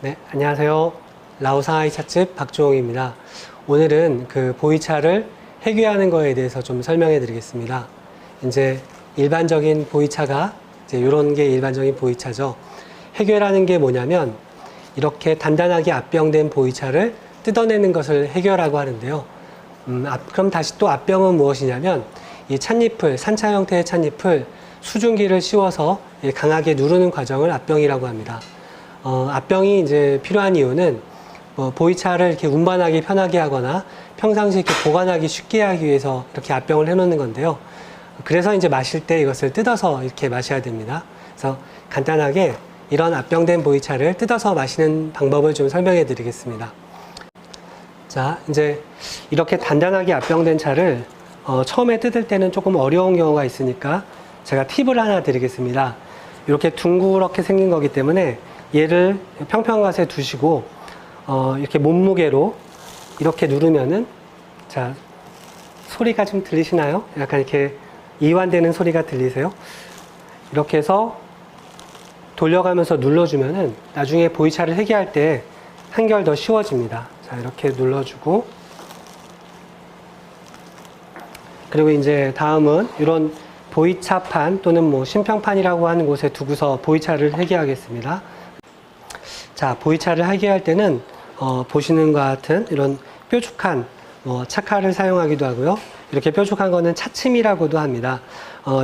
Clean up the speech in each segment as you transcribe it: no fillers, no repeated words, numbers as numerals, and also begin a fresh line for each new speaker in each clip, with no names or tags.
네, 안녕하세요. 라오상하이 찻집 박주홍입니다. 오늘은 그 보이차를 해결하는 거에 대해서 좀 설명해 드리겠습니다. 이제 일반적인 보이차가 이제 이런 게 일반적인 보이차죠. 해결하는 게 뭐냐면 이렇게 단단하게 압병된 보이차를 뜯어내는 것을 해결하고 하는데요. 그럼 다시 또 압병은 무엇이냐면 이 찻잎을, 산차 형태의 찻잎을 수증기를 씌워서 강하게 누르는 과정을 압병이라고 합니다. 압병이 이제 필요한 이유는 보이차를 이렇게 운반하기 편하게 하거나 평상시에 이렇게 보관하기 쉽게 하기 위해서 이렇게 압병을 해 놓는 건데요. 그래서 이제 마실 때 이것을 뜯어서 이렇게 마셔야 됩니다. 그래서 간단하게 이런 압병된 보이차를 뜯어서 마시는 방법을 좀 설명해 드리겠습니다. 자, 이제 이렇게 단단하게 압병된 차를 처음에 뜯을 때는 조금 어려운 경우가 있으니까 제가 팁을 하나 드리겠습니다. 이렇게 둥그렇게 생긴 거기 때문에 얘를 평평한 곳에 두시고 이렇게 몸무게로 이렇게 누르면은, 자, 소리가 좀 들리시나요? 약간 이렇게 이완되는 소리가 들리세요? 이렇게 해서 돌려가면서 눌러주면은 나중에 보이차를 해기할 때 한결 더 쉬워집니다. 자, 이렇게 눌러주고, 그리고 이제 다음은 이런 보이차판 또는 뭐 신평판이라고 하는 곳에 두고서 보이차를 해기하겠습니다. 자, 보이차를 해기할 때는 보시는 것 같은 이런 뾰족한 차칼을 사용하기도 하고요. 이렇게 뾰족한 거는 차침이라고도 합니다.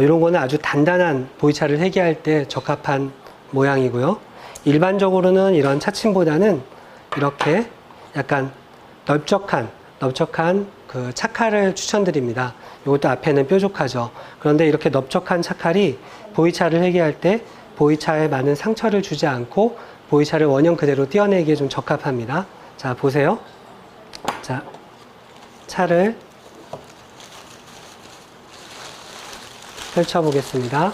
이런 거는 아주 단단한 보이차를 해기할 때 적합한 모양이고요. 일반적으로는 이런 차침보다는 이렇게 약간 넓적한 그 차칼을 추천드립니다. 이것도 앞에는 뾰족하죠. 그런데 이렇게 넓적한 차칼이 보이차를 해기할 때 보이차에 많은 상처를 주지 않고 보이차를 원형 그대로 떼어내기에 좀 적합합니다. 자, 보세요. 자, 차를 펼쳐보겠습니다.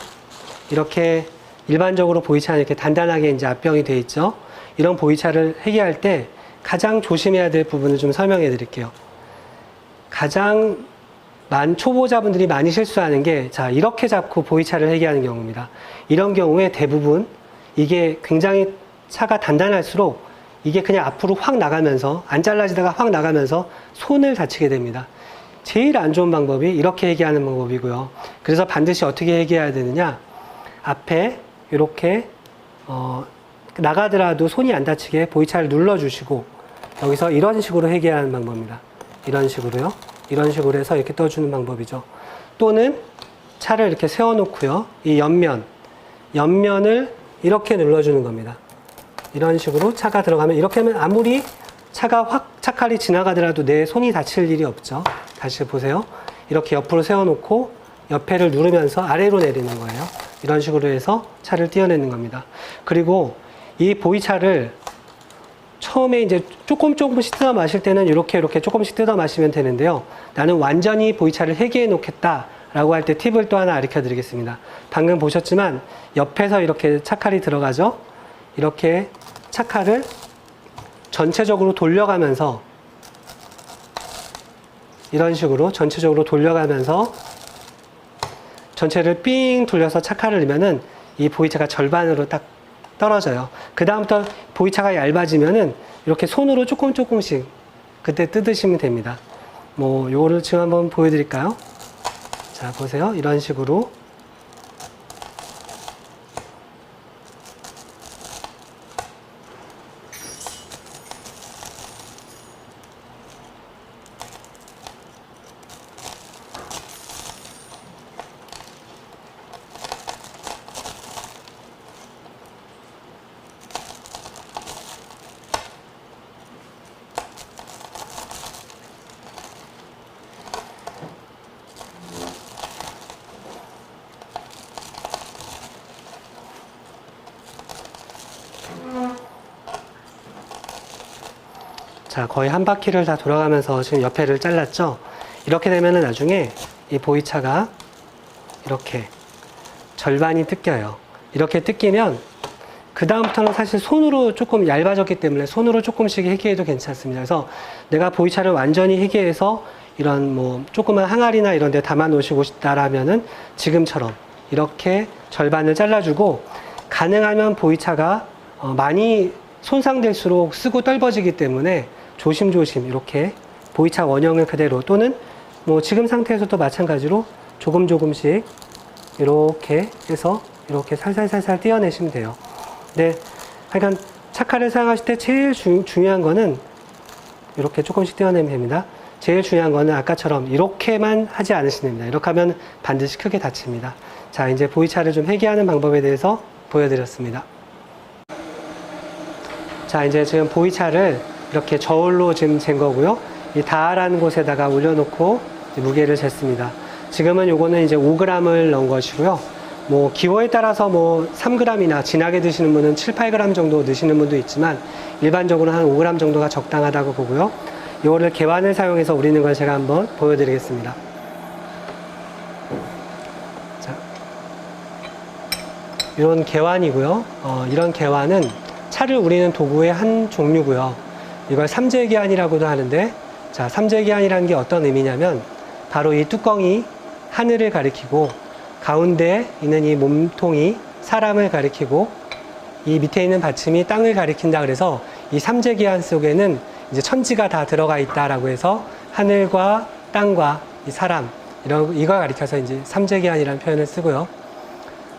이렇게 일반적으로 보이차는 이렇게 단단하게 이제 압병이 되어 있죠. 이런 보이차를 해기할 때 가장 조심해야 될 부분을 좀 설명해 드릴게요. 가장 초보자분들이 많이 실수하는 게, 자, 이렇게 잡고 보이차를 해기하는 경우입니다. 이런 경우에 대부분 이게 굉장히 차가 단단할수록 이게 그냥 앞으로 확 나가면서, 안 잘라지다가 확 나가면서 손을 다치게 됩니다. 제일 안 좋은 방법이 이렇게 해기하는 방법이고요. 그래서 반드시 어떻게 해기해야 되느냐, 앞에 이렇게 나가더라도 손이 안 다치게 보이차를 눌러주시고, 여기서 이런 식으로 해기하는 방법입니다. 이런 식으로요. 이런 식으로 해서 이렇게 떠주는 방법이죠. 또는 차를 이렇게 세워놓고요. 이 옆면을 이렇게 눌러주는 겁니다. 이런 식으로 차가 들어가면, 이렇게 하면 아무리 차칼이 지나가더라도 내 손이 다칠 일이 없죠. 다시 보세요. 이렇게 옆으로 세워놓고 옆에를 누르면서 아래로 내리는 거예요. 이런 식으로 해서 차를 떼어내는 겁니다. 그리고 이 보이차를 처음에 이제 조금씩 뜯어 마실 때는 이렇게 조금씩 뜯어 마시면 되는데요. 나는 완전히 보이차를 해기해 놓겠다 라고 할 때 팁을 또 하나 가르쳐 드리겠습니다. 방금 보셨지만 옆에서 이렇게 차칼이 들어가죠. 이렇게 차칼을 전체적으로 돌려가면서, 이런 식으로 전체적으로 돌려가면서 전체를 삥 돌려서 차칼을 넣으면은 이 보이차가 절반으로 딱 떨어져요. 그 다음부터 보이차가 얇아지면은 이렇게 손으로 조금씩 그때 뜯으시면 됩니다. 요거를 지금 한번 보여드릴까요? 자, 보세요. 이런 식으로. 자, 거의 한 바퀴를 다 돌아가면서 지금 옆에를 잘랐죠? 이렇게 되면은 나중에 이 보이차가 이렇게 절반이 뜯겨요. 이렇게 뜯기면 그 다음부터는 사실 손으로 조금 얇아졌기 때문에 손으로 조금씩 해기해도 괜찮습니다. 그래서 내가 보이차를 완전히 해기해서 이런 조그만 항아리나 이런 데 담아 놓으시고 싶다라면은 지금처럼 이렇게 절반을 잘라주고, 가능하면 보이차가 많이 손상될수록 쓰고 떫어지기 때문에 조심조심 이렇게 보이차 원형을 그대로 또는 뭐 지금 상태에서도 마찬가지로 조금씩 이렇게 해서 이렇게 살살살살 떼어내시면 돼요. 네, 하여간 차칼을 사용하실 때 제일 중요한 거는 이렇게 조금씩 떼어내면 됩니다. 제일 중요한 거는 아까처럼 이렇게만 하지 않으시면 됩니다. 이렇게 하면 반드시 크게 다칩니다. 자, 이제 보이차를 좀 해결하는 방법에 대해서 보여드렸습니다. 자, 이제 지금 보이차를 이렇게 저울로 지금 잰 거고요. 이 다라는 곳에다가 올려놓고 무게를 쟀습니다. 지금은 요거는 이제 5g을 넣은 것이고요. 뭐 기호에 따라서 뭐 3g이나 진하게 드시는 분은 7, 8g 정도 넣으시는 분도 있지만 일반적으로 한 5g 정도가 적당하다고 보고요. 이거를 개완을 사용해서 우리는 걸 제가 한번 보여드리겠습니다. 자, 이런 개완이고요. 이런 개완은 차를 우리는 도구의 한 종류고요. 이걸 삼재개완이라고도 하는데, 자, 삼재개완이라는 게 어떤 의미냐면 바로 이 뚜껑이 하늘을 가리키고 가운데 있는 이 몸통이 사람을 가리키고 이 밑에 있는 받침이 땅을 가리킨다 그래서 이 삼재개완 속에는 이제 천지가 다 들어가 있다라고 해서 하늘과 땅과 이 사람 이걸 가리켜서 이제 삼재개완이라는 표현을 쓰고요.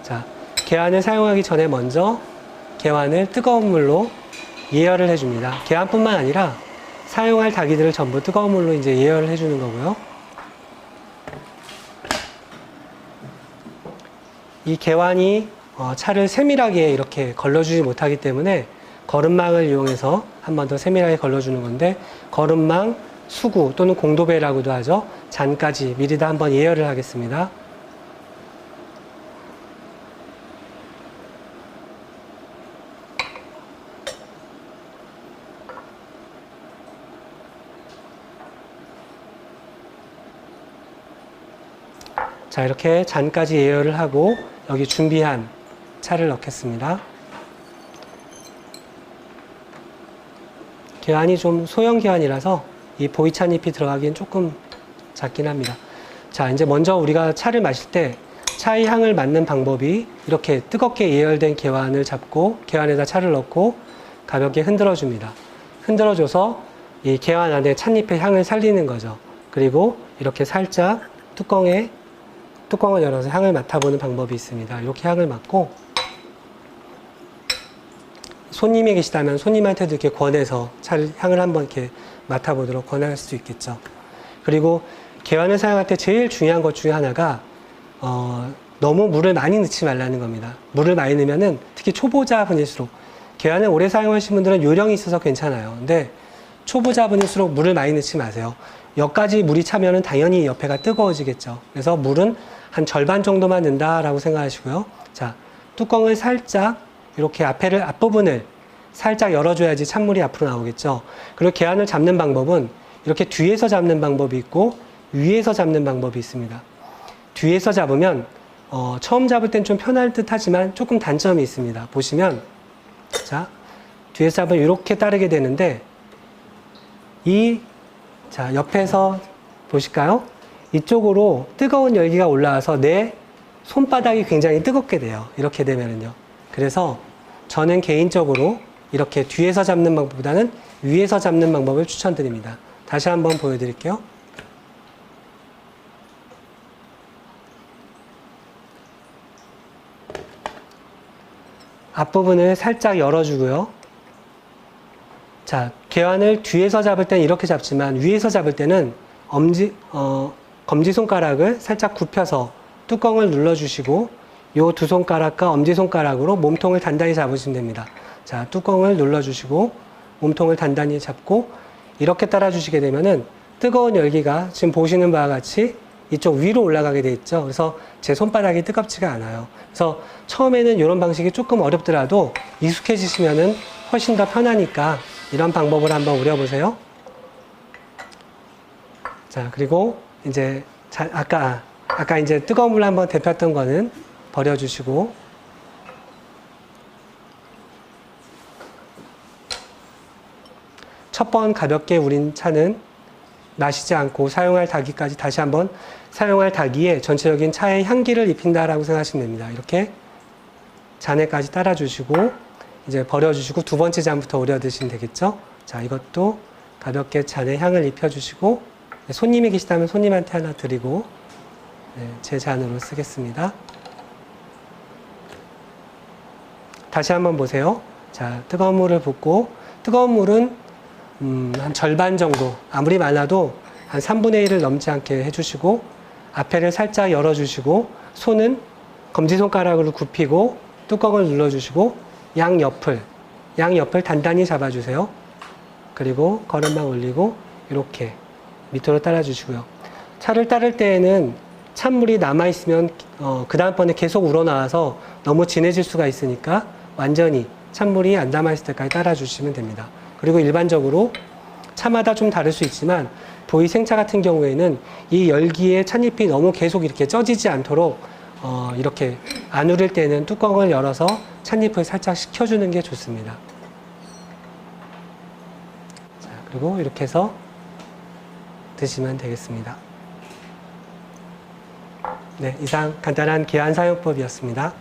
자, 개완을 사용하기 전에 먼저 개완을 뜨거운 물로 예열을 해줍니다. 개완뿐만 아니라 사용할 닭이들을 전부 뜨거운 물로 이제 예열을 해주는 거고요. 이 개완이 차를 세밀하게 이렇게 걸러주지 못하기 때문에 거름망을 이용해서 한 번 더 세밀하게 걸러주는 건데, 거름망, 수구 또는 공도배라고도 하죠. 잔까지 미리 다 한번 예열을 하겠습니다. 자, 이렇게 잔까지 예열을 하고 여기 준비한 차를 넣겠습니다. 개완이 좀 소형 개완이라서 이 보이차잎이 들어가기엔 조금 작긴 합니다. 자, 이제 먼저 우리가 차를 마실 때 차의 향을 맡는 방법이 이렇게 뜨겁게 예열된 개완을 잡고 개완에다 차를 넣고 가볍게 흔들어 줍니다. 흔들어줘서 이 개완 안에 찻잎의 향을 살리는 거죠. 그리고 이렇게 살짝 뚜껑을 열어서 향을 맡아보는 방법이 있습니다. 이렇게 향을 맡고 손님이 계시다면 손님한테도 이렇게 권해서 향을 한번 이렇게 맡아보도록 권할 수도 있겠죠. 그리고 개완을 사용할 때 제일 중요한 것 중에 하나가 너무 물을 많이 넣지 말라는 겁니다. 물을 많이 넣으면은 특히 초보자분일수록, 개완을 오래 사용하신 분들은 요령이 있어서 괜찮아요. 근데 초보자분일수록 물을 많이 넣지 마세요. 여기까지 물이 차면은 당연히 옆에가 뜨거워지겠죠. 그래서 물은 한 절반 정도만 넣는다라고 생각하시고요. 자, 뚜껑을 살짝 이렇게 앞부분을 살짝 열어줘야지 찬물이 앞으로 나오겠죠. 그리고 개완을 잡는 방법은 이렇게 뒤에서 잡는 방법이 있고 위에서 잡는 방법이 있습니다. 뒤에서 잡으면 처음 잡을 땐 좀 편할 듯 하지만 조금 단점이 있습니다. 보시면, 자, 뒤에서 잡으면 이렇게 따르게 되는데 자, 옆에서 보실까요? 이쪽으로 뜨거운 열기가 올라와서 내 손바닥이 굉장히 뜨겁게 돼요. 이렇게 되면은요. 그래서 저는 개인적으로 이렇게 뒤에서 잡는 방법보다는 위에서 잡는 방법을 추천드립니다. 다시 한번 보여드릴게요. 앞부분을 살짝 열어주고요. 자, 개완을 뒤에서 잡을 때는 이렇게 잡지만 위에서 잡을 때는 검지손가락을 살짝 굽혀서 뚜껑을 눌러주시고 요 두 손가락과 엄지손가락으로 몸통을 단단히 잡으시면 됩니다. 자, 뚜껑을 눌러주시고 몸통을 단단히 잡고 이렇게 따라주시게 되면은 뜨거운 열기가 지금 보시는 바와 같이 이쪽 위로 올라가게 돼 있죠. 그래서 제 손바닥이 뜨겁지가 않아요. 그래서 처음에는 이런 방식이 조금 어렵더라도 익숙해지시면은 훨씬 더 편하니까 이런 방법을 한번 우려보세요. 자, 그리고 이제 아까 이제 뜨거운 물 한번 데폈던 거는 버려주시고, 첫 번 가볍게 우린 차는 마시지 않고 사용할 닭이까지 다시 한번 사용할 닭이에 전체적인 차의 향기를 입힌다라고 생각하시면 됩니다. 이렇게 잔에까지 따라주시고 이제 버려주시고 두 번째 잔부터 우려 드시면 되겠죠. 자, 이것도 가볍게 잔에 향을 입혀주시고 손님이 계시다면 손님한테 하나 드리고 제 잔으로 쓰겠습니다. 다시 한번 보세요. 자, 뜨거운 물을 붓고 뜨거운 물은 한 절반 정도, 아무리 많아도 한 3분의 1을 넘지 않게 해주시고 앞에를 살짝 열어주시고 손은 검지손가락으로 굽히고 뚜껑을 눌러주시고 양옆을 단단히 잡아주세요. 그리고 거름망 올리고 이렇게 밑으로 따라주시고요. 차를 따를 때에는 찬물이 남아있으면 그 다음번에 계속 우러나와서 너무 진해질 수가 있으니까 완전히 찬물이 안 남아있을 때까지 따라주시면 됩니다. 그리고 일반적으로 차마다 좀 다를 수 있지만 보이 생차 같은 경우에는 이 열기에 찻잎이 너무 계속 이렇게 쪄지지 않도록 이렇게 안 우릴 때는 뚜껑을 열어서 찻잎을 살짝 식혀주는 게 좋습니다. 자, 그리고 이렇게 해서 드시면 되겠습니다. 네, 이상 간단한 계환 사용법이었습니다.